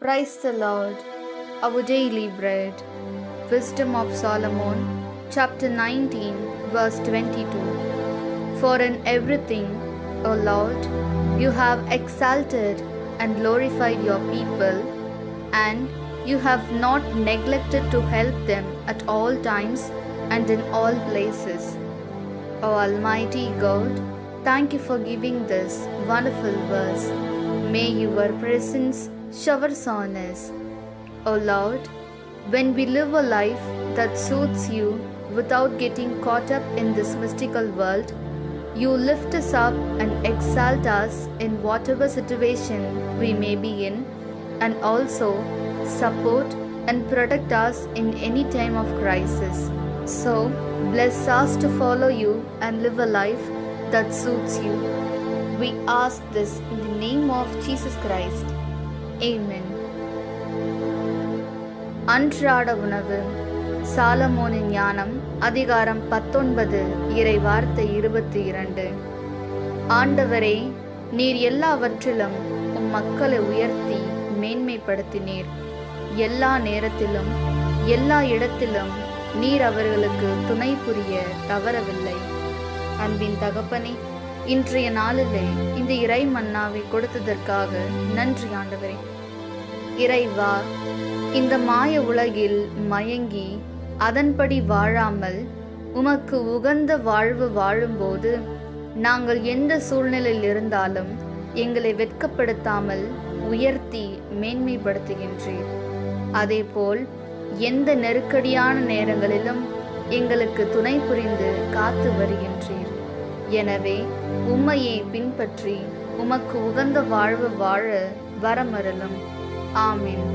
Praise the Lord, our daily bread. Wisdom of Solomon, chapter 19, verse 22. For in everything, O Lord, you have exalted and glorified your people, and you have not neglected to help them at all times and in all places. O Almighty God, thank you for giving this wonderful verse. May your presence showers on us. O Lord, when we live a life that suits you without getting caught up in this mystical world, you lift us up and exalt us in whatever situation we may be in, and also support and protect us in any time of crisis. So, bless us to follow you and live a life that suits you. We ask this in the name of Jesus Christ. Amen. அன்றாட உணவு. சாலமோனின் ஞானம் அதிகாரம் 19 இறை வார்த்தை 22. ஆண்டவரே, நீர் எல்லாவற்றிலும் உம் மக்களை உயர்த்தி மேன்மைப்படுத்தினீர். எல்லா நேரத்திலும் எல்லா இடத்திலும் நீர் அவர்களுக்கு துணை புரிய தவறவில்லை. அன்பின் தகப்பனே, இன்றைய நாளிலே இந்த இறை மன்னாவை கொடுத்ததற்காக நன்றி ஆண்டவரே. இறைவா, இந்த மாய உலகில் மயங்கி அதன்படி வாழாமல் உமக்கு உகந்த வாழ்வு வாழும்போது நாங்கள் எந்த சூழ்நிலையில் இருந்தாலும் எங்களை வெட்கப்படுத்தாமல் உயர்த்தி மேன்மைப்படுத்துகின்றீர். அதேபோல் எந்த நெருக்கடியான நேரங்களிலும் எங்களுக்கு துணை புரிந்து காத்து வருகின்றீர். எனவே உம்மையை பின்பற்றி உமக்கு உகந்த வாழ்வு வாழ வரமருளும். ஆமென்.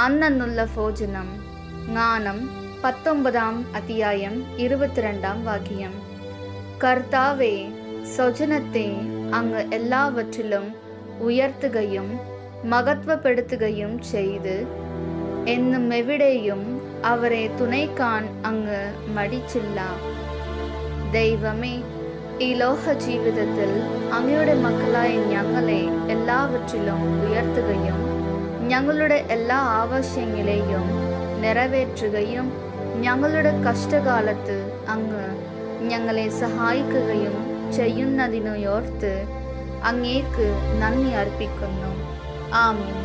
அன்னன்னுள்ள போஜனம். ஞானம் 19 அத்தியாயம் 22 வாக்கியம். கர்த்தாவே, சொஜனத்தை அங்கு எல்லாவற்றிலும் உயர்த்துகையும் மகத்துவப்படுத்துகையும் செய்து என்னும் எவிடேயும் அவரே துணைக்கான் அங்கு மடிச்சில்லா. ദൈവമേ, ഈ ലോക ജീവിതത്തിൽ അങ്ങയുടെ മക്കളായ ഞങ്ങളെ എല്ലാവற்றிലും ഉയർത്തുകയും ഞങ്ങളുടെ എല്ലാ ആവശ്യങ്ങളെയും നിറവേറ്റുകയും ഞങ്ങളുടെ കഷ്ടകാലത്ത് അങ്ങ് ഞങ്ങളെ സഹായിക്കുകയും ചെയ്യുന്നതിനോർത്ത് അങ്ങേക്ക് നന്ദി അർപ്പിക്കുന്നു. ആമേൻ.